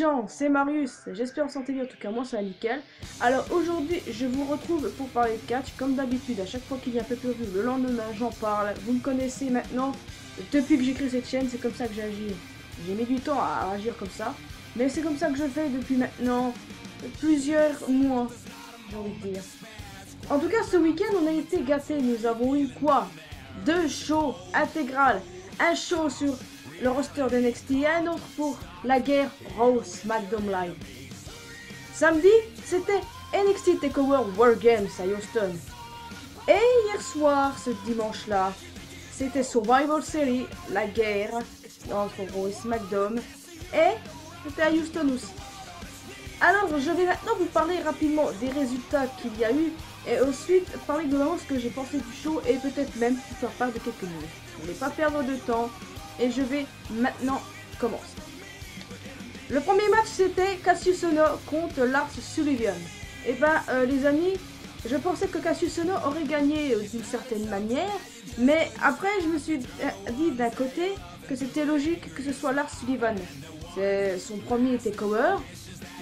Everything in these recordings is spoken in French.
gens, c'est Marius, j'espère en santé bien, en tout cas moi ça va nickel. Alors aujourd'hui je vous retrouve pour parler de catch, comme d'habitude, à chaque fois qu'il y a un pay-per-view, le lendemain j'en parle. Vous me connaissez maintenant, depuis que j'ai créé cette chaîne, c'est comme ça que j'agis. J'ai mis du temps à agir comme ça, mais c'est comme ça que je fais depuis maintenant plusieurs mois, j'ai envie de dire. En tout cas ce week-end on a été gâtés, nous avons eu quoi? 2 shows intégrales, un show sur le roster de NXT et un autre pour la guerre Raw SmackDown Live. Samedi, c'était NXT TakeOver War Games à Houston. Et hier soir, ce dimanche-là, c'était Survivor Series, la guerre entre Raw et SmackDown. Et c'était à Houston aussi. Alors, je vais maintenant vous parler rapidement des résultats qu'il y a eu et ensuite parler globalement ce que j'ai pensé du show et peut-être même vous faire part de quelques news. Je ne vais pas perdre de temps. Et je vais maintenant commencer. Le premier match c'était Cassius Ohno contre Lars Sullivan. Et ben les amis, je pensais que Cassius Ohno aurait gagné d'une certaine manière. Mais après je me suis dit d'un côté que c'était logique que ce soit Lars Sullivan. C'est son premier takeover.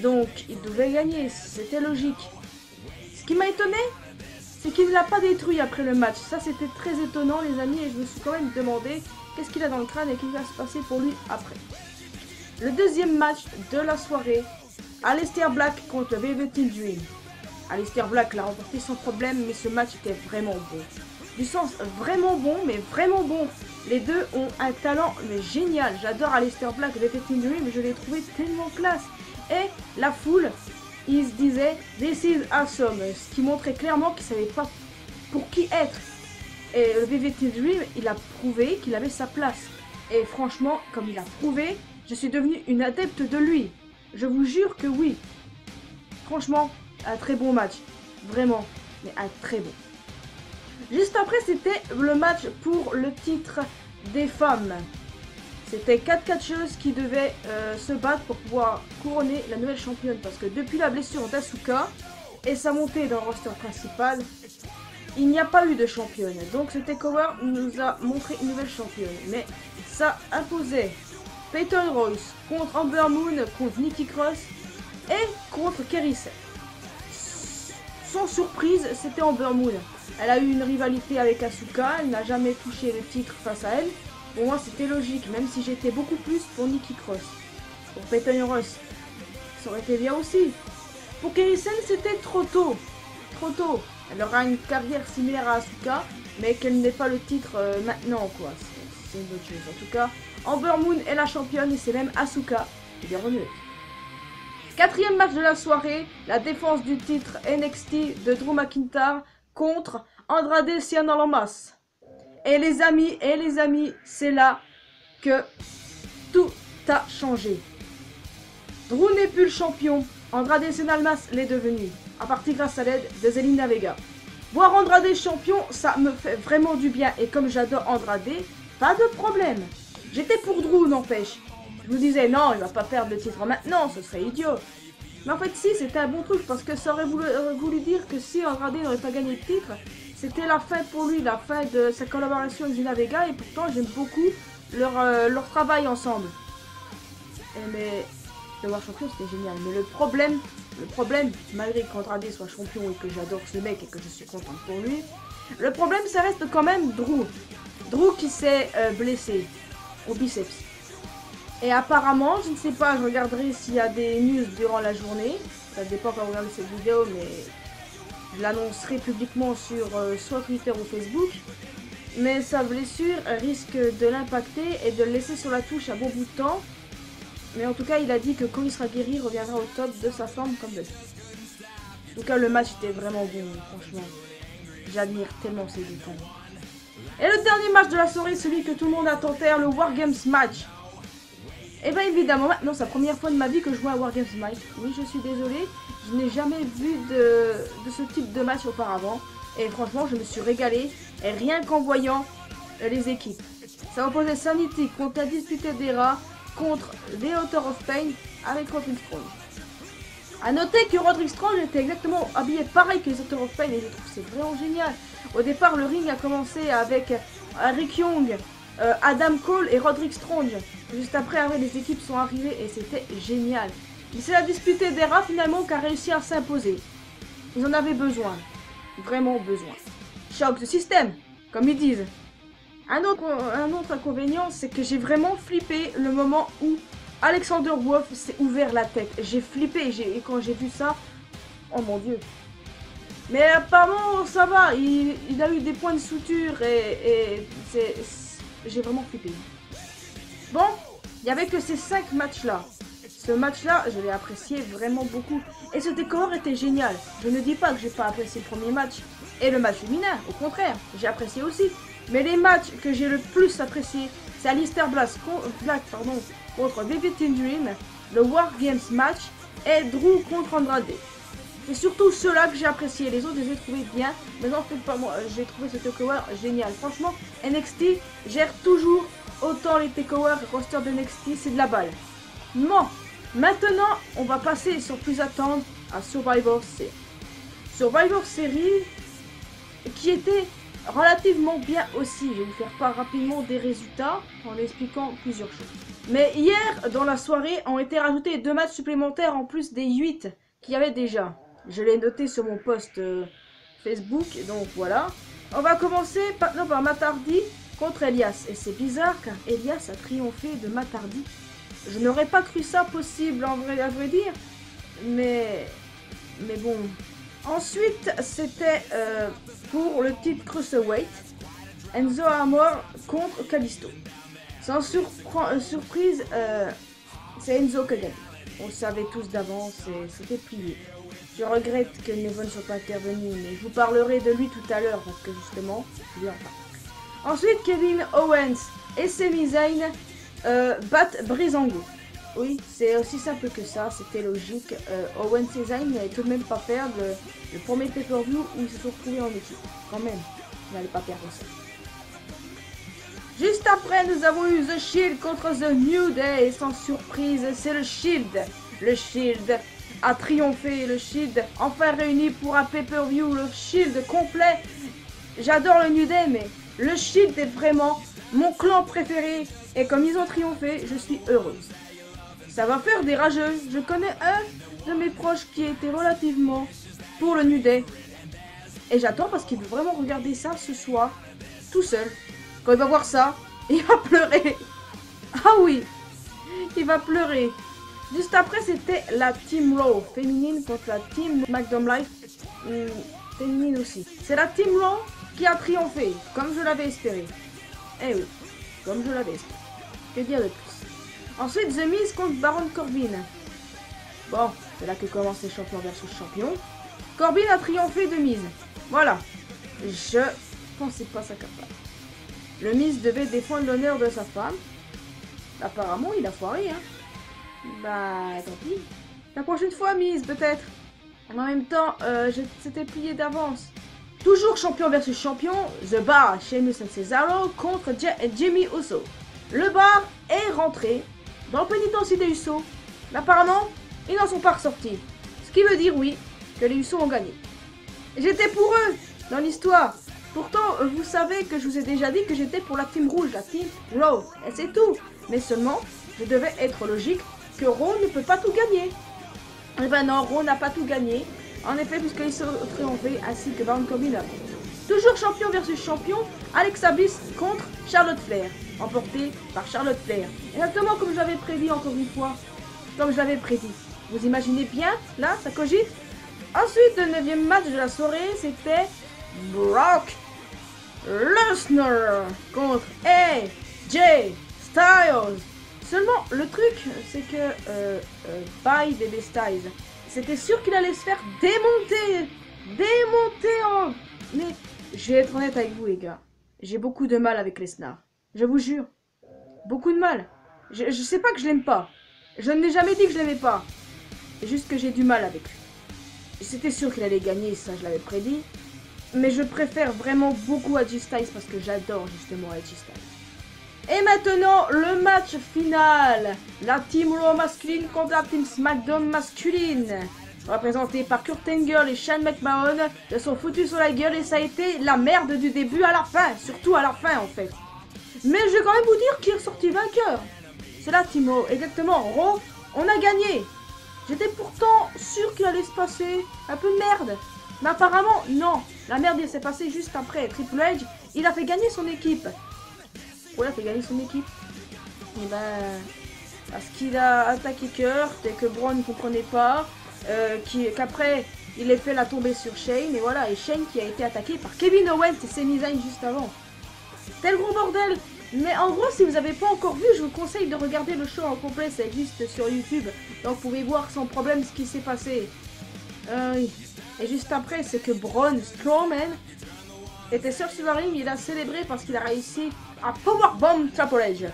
Donc il devait gagner, c'était logique. Ce qui m'a étonné, c'est qu'il ne l'a pas détruit après le match. Ça c'était très étonnant les amis et je me suis quand même demandé qu'est-ce qu'il a dans le crâne et qu'est-ce qui va se passer pour lui après. Le deuxième match de la soirée, Aleister Black contre Velveteen Dream. Aleister Black l'a remporté sans problème, mais ce match était vraiment bon. Du sens vraiment bon, mais vraiment bon. Les deux ont un talent mais génial. J'adore Aleister Black et Velveteen Dream, je l'ai trouvé tellement classe. Et la foule, ils se disaient « This is awesome », ce qui montrait clairement qu'ils ne savaient pas pour qui être. Et le Velveteen Dream, il a prouvé qu'il avait sa place. Et franchement, comme il a prouvé, je suis devenue une adepte de lui. Je vous jure que oui. Franchement, un très bon match. Vraiment, mais un très bon. Juste après, c'était le match pour le titre des femmes. C'était 4 catcheuses qui devaient se battre pour pouvoir couronner la nouvelle championne. Parce que depuis la blessure d'Asuka et sa montée dans le roster principal, il n'y a pas eu de championne, donc ce takeover nous a montré une nouvelle championne. Mais ça imposait Peyton Royce contre Ember Moon, contre Nikki Cross et contre Kairi Sane. Sans surprise, c'était Ember Moon. Elle a eu une rivalité avec Asuka, elle n'a jamais touché le titre face à elle. Pour moi c'était logique, même si j'étais beaucoup plus pour Nikki Cross. Pour Peyton Royce, ça aurait été bien aussi. Pour Kairi Sane, c'était trop tôt. Trop tôt. Elle aura une carrière similaire à Asuka, mais qu'elle n'ait pas le titre maintenant, quoi. C'est une autre chose. En tout cas, Ember Moon est la championne et c'est même Asuka qui est revenue. Quatrième match de la soirée, la défense du titre NXT de Drew McIntyre contre Andrade Cien Almas. Et les amis, c'est là que tout a changé. Drew n'est plus le champion, Andrade Cien Almas l'est devenu. À partir grâce à l'aide de Zelina Vega. Voir Andrade champion, ça me fait vraiment du bien. Et comme j'adore Andrade, pas de problème. J'étais pour Drew, n'empêche. Je vous disais, non, il va pas perdre le titre maintenant, ce serait idiot. Mais en fait, si, c'était un bon truc, parce que ça aurait voulu dire que si Andrade n'aurait pas gagné le titre, c'était la fin pour lui, la fin de sa collaboration avec Zelina Vega. Et pourtant, j'aime beaucoup leur travail ensemble. Mais le voir champion, c'était génial. Mais le problème, malgré qu'Andrade soit champion et que j'adore ce mec et que je suis contente pour lui, le problème ça reste quand même Drew. Drew qui s'est blessé au biceps. Et apparemment, je ne sais pas, je regarderai s'il y a des news durant la journée. Ça dépend quand vous regardez cette vidéo, mais je l'annoncerai publiquement sur soit Twitter ou Facebook. Mais sa blessure risque de l'impacter et de le laisser sur la touche un bon bout de temps. Mais en tout cas, il a dit que quand il sera guéri, il reviendra au top de sa forme comme d'habitude. En tout cas, le match était vraiment bon, franchement. J'admire tellement ces détails. Et le dernier match de la soirée, celui que tout le monde attendait, le War Games match. Et bien évidemment, maintenant, c'est la première fois de ma vie que je vois un War Games match. Oui, je suis désolée, je n'ai jamais vu de ce type de match auparavant. Et franchement, je me suis régalée, et rien qu'en voyant les équipes. Ça opposait Sanity contre la Undisputed Era, contre The Author of Pain avec Roderick Strong. A noter que Roderick Strong était exactement habillé pareil que les Author of Pain et je trouve c'est vraiment génial. Au départ, le ring a commencé avec Rick Young, Adam Cole et Roderick Strong. Juste après, les équipes sont arrivées et c'était génial. C'est la disputée des rats finalement qui a réussi à s'imposer. Ils en avaient besoin. Vraiment besoin. Choc de système, comme ils disent. Un autre inconvénient, c'est que j'ai vraiment flippé le moment où Alexander Wolf s'est ouvert la tête. J'ai flippé et quand j'ai vu ça, oh mon dieu. Mais apparemment ça va, il a eu des points de suture et j'ai vraiment flippé. Bon, il n'y avait que ces 5 matchs-là. Ce match-là, je l'ai apprécié vraiment beaucoup. Et ce décor était génial. Je ne dis pas que j'ai pas apprécié le premier match et le match féminin. Au contraire, j'ai apprécié aussi. Mais les matchs que j'ai le plus apprécié, c'est Aleister Black contre Velveteen Dream, le War Games match et Drew contre Andrade. C'est surtout ceux-là que j'ai apprécié. Les autres, je les ai trouvés bien. Mais non, peut-être pas moi. J'ai trouvé ce takeover génial. Franchement, NXT gère toujours autant les takeovers et roster de NXT. C'est de la balle. Non. Maintenant, on va passer sans plus attendre à Survivor Series. Survivor Series qui était relativement bien aussi. Je vais vous faire part rapidement des résultats en expliquant plusieurs choses. Mais hier, dans la soirée, ont été rajoutés 2 matchs supplémentaires en plus des 8 qu'il y avait déjà. Je l'ai noté sur mon post Facebook, donc voilà. On va commencer maintenant par Matt Hardy contre Elias. Et c'est bizarre car Elias a triomphé de Matt Hardy. Je n'aurais pas cru ça possible à vrai dire. Mais bon. Ensuite, c'était pour le titre Cruiserweight. Enzo Amore contre Kalisto. Sans surprise, c'est Enzo qui a gagné. On le savait tous d'avance et c'était plié. Je regrette que Nevon ne soit pas intervenu, mais je vous parlerai de lui tout à l'heure parce que justement, je lui en parle. Ensuite, Kevin Owens et Sami Zayn battent Breezango. Oui, c'est aussi simple que ça, c'était logique. Owens et Zayn n'allaient tout de même pas perdre le premier pay-per-view où ils se sont retrouvés en équipe. Quand même, ils n'allaient pas perdre ça. Juste après, nous avons eu The Shield contre The New Day. Et sans surprise, c'est le Shield. Le Shield a triomphé. Le Shield enfin réuni pour un pay-per-view. Le Shield complet. J'adore le New Day, mais le Shield est vraiment mon clan préféré. Et comme ils ont triomphé, je suis heureuse. Ça va faire des rageux. Je connais un de mes proches qui était relativement pour le New Day. Et j'attends parce qu'il veut vraiment regarder ça ce soir, tout seul. Quand il va voir ça, il va pleurer. Ah oui, il va pleurer. Juste après, c'était la Team Raw féminine contre la Team SmackDown Live féminine aussi. C'est la Team Raw qui a triomphé, comme je l'avais espéré. Eh oui, comme je l'avais espéré. Que dire de plus? Ensuite, The Miz contre Baron Corbin. Bon, c'est là que commencent les champions versus champions. Corbin a triomphé de Miz. Voilà. Je pensais pas ça capable. Le Miz devait défendre l'honneur de sa femme. Apparemment, il a foiré, hein. Bah, tant pis. La prochaine fois, Miz, peut-être. En même temps, c'était plié d'avance. Toujours champion versus champion, The Bar, Sheamus et Cesaro contre Jimmy Uso. Le Bar est rentré dans le pénitencier des Usos. Apparemment, ils n'en sont pas ressortis. Ce qui veut dire, oui, que les Usos ont gagné. J'étais pour eux dans l'histoire. Pourtant, vous savez que je vous ai déjà dit que j'étais pour la team rouge, la team Raw. Et c'est tout. Mais seulement, je devais être logique que Raw ne peut pas tout gagner. Eh ben non, Raw n'a pas tout gagné. En effet, puisqu'ils sont triomphés ainsi que Baron Corbin. Toujours champion versus champion, Alexa Bliss contre Charlotte Flair. Emporté par Charlotte Flair. Exactement comme je l'avais prédit encore une fois. Comme je l'avais prédit. Vous imaginez bien, là, ça cogite. Ensuite, le 9e match de la soirée, c'était Brock Lesnar contre AJ Styles. Seulement, le truc, c'est que by Baby Styles, c'était sûr qu'il allait se faire démonter en... Mais je vais être honnête avec vous, les gars. J'ai beaucoup de mal avec Lesnar. Je vous jure. Beaucoup de mal. Je sais pas que je l'aime pas. Je ne l'ai jamais dit que je l'aimais pas. C'est juste que j'ai du mal avec lui. C'était sûr qu'il allait gagner, ça je l'avais prédit. Mais je préfère vraiment beaucoup AJ Styles parce que j'adore justement AJ Styles. Et maintenant, le match final. La Team Raw masculine contre la Team SmackDown masculine. Représenté par Kurt Angle et Shane McMahon. Ils sont foutus sur la gueule et ça a été la merde du début à la fin. Surtout à la fin en fait. Mais je vais quand même vous dire qui est sorti vainqueur. C'est la Team Raw. Exactement, Raw, on a gagné. J'étais pourtant sûr qu'il allait se passer un peu de merde. Mais apparemment, non. La merde, il s'est passée juste après. Triple H, il a fait gagner son équipe. Pourquoi il a fait gagner son équipe? Eh ben, parce qu'il a attaqué Kurt et que Braun ne comprenait pas. Qu'après, il a fait la tombée sur Shane. Et voilà, et Shane qui a été attaqué par Kevin Owens et Sami Zayn juste avant. Tel gros bordel. Mais en gros, si vous n'avez pas encore vu, je vous conseille de regarder le show en complet. Ça existe sur YouTube. Donc vous pouvez voir sans problème ce qui s'est passé. Oui. Et juste après, c'est que Braun Strowman était sur le ring. Il a célébré parce qu'il a réussi à powerbomb Triple H.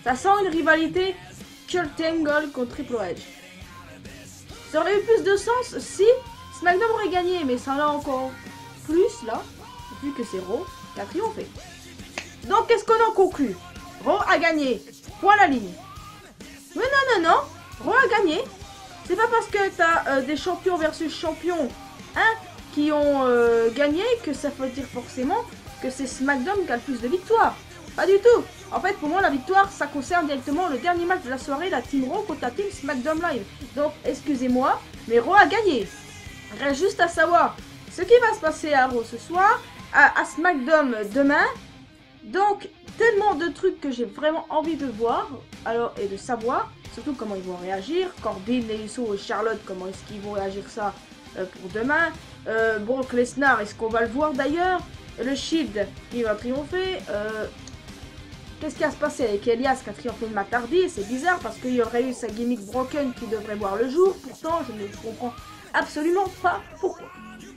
Ça sent une rivalité Kurt Angle contre Triple H. Ça aurait eu plus de sens si SmackDown aurait gagné. Mais ça en a encore plus là. Vu que c'est Raw qui a triomphé. Donc qu'est-ce qu'on en conclut? Raw a gagné. Point à la ligne. Mais non. Raw a gagné. C'est pas parce que t'as des champions versus champions qui ont gagné que ça veut dire forcément que c'est SmackDown qui a le plus de victoires. Pas du tout. En fait, pour moi, la victoire, ça concerne directement le dernier match de la soirée, la Team Raw contre la Team SmackDown Live. Donc, excusez-moi, mais Raw a gagné. Reste juste à savoir ce qui va se passer à Raw ce soir, à SmackDown demain. Donc, tellement de trucs que j'ai vraiment envie de voir et de savoir. Surtout comment ils vont réagir. Corbin, les Usos et Charlotte, comment est-ce qu'ils vont réagir ça pour demain. Brock Lesnar, est-ce qu'on va le voir d'ailleurs? Le Shield, il va triompher. Qu'est-ce qui va se passer avec Elias qui a triomphé de Matardi? C'est bizarre parce qu'il y aurait eu sa gimmick Broken qui devrait voir le jour. Pourtant, je ne comprends absolument pas pourquoi.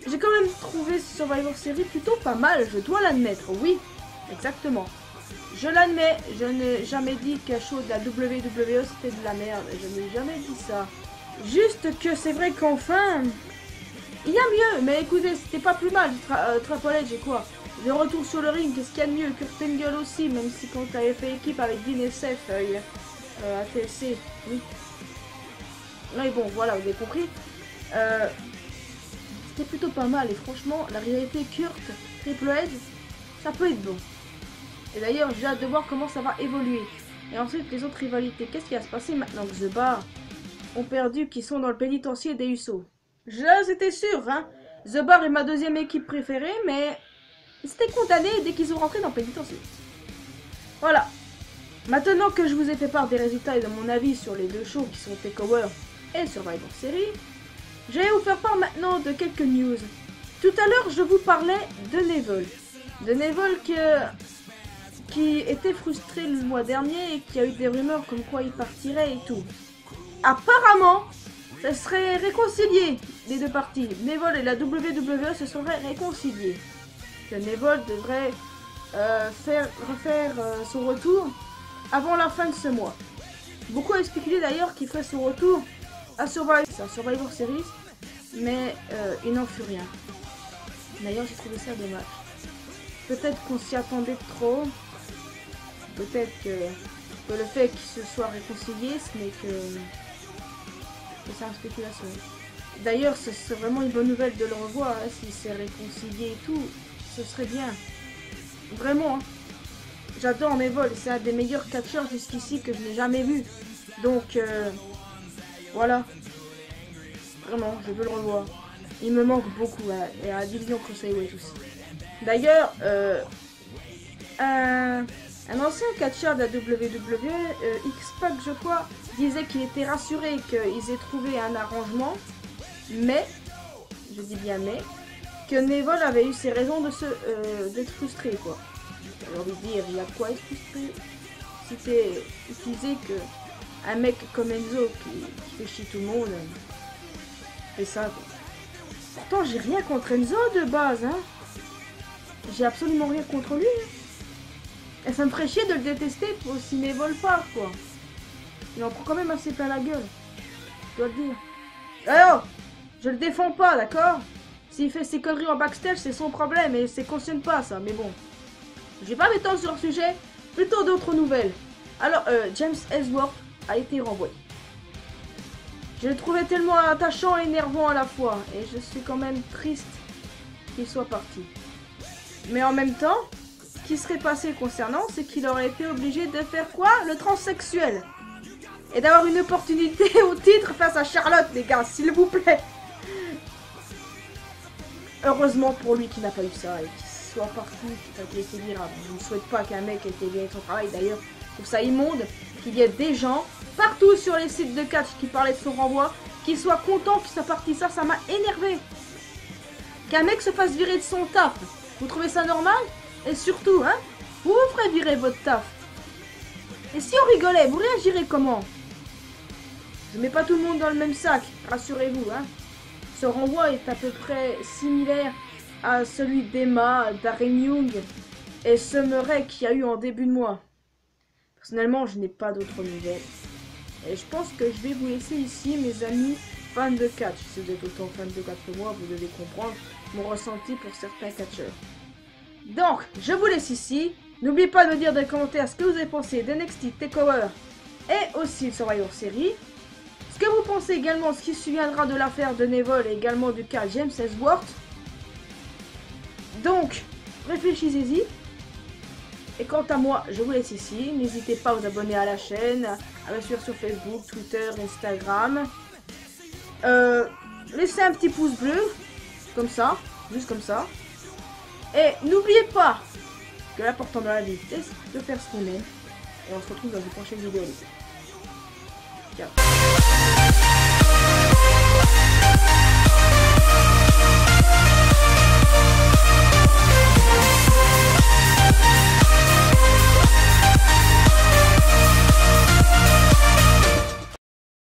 J'ai quand même trouvé Survivor Series plutôt pas mal, je dois l'admettre. Oui, exactement. Je l'admets, je n'ai jamais dit qu'un show de la WWE c'était de la merde. Je n'ai jamais dit ça. Juste que c'est vrai qu'enfin, il y a mieux. Mais écoutez, c'était pas plus mal. Triple H et quoi. Le retour sur le ring, qu'est-ce qu'il y a de mieux? Kurt Angle aussi, même si quand tu avais fait équipe avec Dean et Seth à TLC, oui. Mais bon, voilà, vous avez compris. C'était plutôt pas mal. Et franchement, la réalité Kurt, Triple H, ça peut être bon. Et d'ailleurs, j'ai hâte de voir comment ça va évoluer. Et ensuite, les autres rivalités. Qu'est-ce qui va se passer maintenant que The Bar ont perdu, qui sont dans le pénitencier des Usos? C'était sûr, hein. The Bar est ma deuxième équipe préférée, mais ils étaient condamnés dès qu'ils sont rentrés dans le pénitencier. Voilà. Maintenant que je vous ai fait part des résultats et de mon avis sur les deux shows qui sont Takeover et Survivor Series, je vais vous faire part maintenant de quelques news. Tout à l'heure, je vous parlais de Neville. De Neville qui était frustré le mois dernier et qui a eu des rumeurs comme quoi il partirait et tout. Apparemment, ça serait réconcilié, les deux parties. Neville et la WWE se seraient réconciliés. Que Neville devrait refaire son retour avant la fin de ce mois. Beaucoup ont spéculé d'ailleurs qu'il ferait son retour à Survivor Series, mais il n'en fut rien. D'ailleurs, j'ai trouvé ça dommage. Peut-être qu'on s'y attendait trop. Peut-être que le fait qu'ils se soient réconciliés, ce n'est que c'est une spéculation. D'ailleurs, ce serait vraiment une bonne nouvelle de le revoir, hein, s'il s'est réconcilié et tout. Ce serait bien. Vraiment. Hein. J'adore Neville, c'est un des meilleurs catcheurs jusqu'ici que je n'ai jamais vu. Donc, voilà. Vraiment, je veux le revoir. Il me manque beaucoup, hein, et à la division Cruiserweight aussi. D'ailleurs, un ancien catcheur de la WWE, X-Pac je crois, disait qu'il était rassuré qu'ils aient trouvé un arrangement, mais, je dis bien mais, que Neville avait eu ses raisons d'être frustré quoi. J'ai envie de dire, il y a quoi être frustré? C'était utilisé que un mec comme Enzo qui fait chier tout le monde, fait ça quoi. Pourtant j'ai rien contre Enzo de base, hein. J'ai absolument rien contre lui. Et ça me ferait chier de le détester pour s'il m'évole pas, quoi. Il en prend quand même assez plein la gueule. Je dois le dire. Alors, je le défends pas, d'accord? S'il fait ses conneries en backstage, c'est son problème et c'est concerne pas ça, mais bon. Je vais pas m'étendre sur le sujet, plutôt d'autres nouvelles. Alors, James Ellsworth a été renvoyé. Je le trouvais tellement attachant et énervant à la fois, et je suis quand même triste qu'il soit parti. Mais en même temps, ce qui serait passé concernant, c'est qu'il aurait été obligé de faire quoi? Le transsexuel. et d'avoir une opportunité au titre face à Charlotte, les gars, s'il vous plaît. Heureusement pour lui qui n'a pas eu ça et qu'il soit partout, qu'il ait été virable. Je ne souhaite pas qu'un mec ait été viré de son travail. D'ailleurs, je trouve ça immonde qu'il y ait des gens partout sur les sites de catch qui parlaient de son renvoi, qui soient contents qu'il soit parti. Ça m'a énervé. Qu'un mec se fasse virer de son taf. Vous trouvez ça normal? Et surtout, hein, vous vous ferez virer votre taf. Et si on rigolait, vous réagirez comment? Je mets pas tout le monde dans le même sac, rassurez-vous, hein. Ce renvoi est à peu près similaire à celui d'Emma, Darren Young et Summerrae qu'il y a eu en début de mois. Personnellement, je n'ai pas d'autres nouvelles. Et je pense que je vais vous laisser ici, mes amis fans de catch. Si vous êtes autant fans de catch que moi, vous devez comprendre mon ressenti pour certains catcheurs. Donc, je vous laisse ici. N'oubliez pas de me dire dans les commentaires ce que vous avez pensé de NXT TakeOver et aussi de Survivor Series. Ce que vous pensez également, ce qui se souviendra de l'affaire de Neville et également du cas James Ellsworth. Donc, réfléchissez-y. Et quant à moi, je vous laisse ici. N'hésitez pas à vous abonner à la chaîne, à me suivre sur Facebook, Twitter, Instagram. Laissez un petit pouce bleu, comme ça, juste comme ça. Et n'oubliez pas que l'important dans la vie, c'est de faire ce qu'on aime. Et on se retrouve dans une prochaine vidéo. Ciao.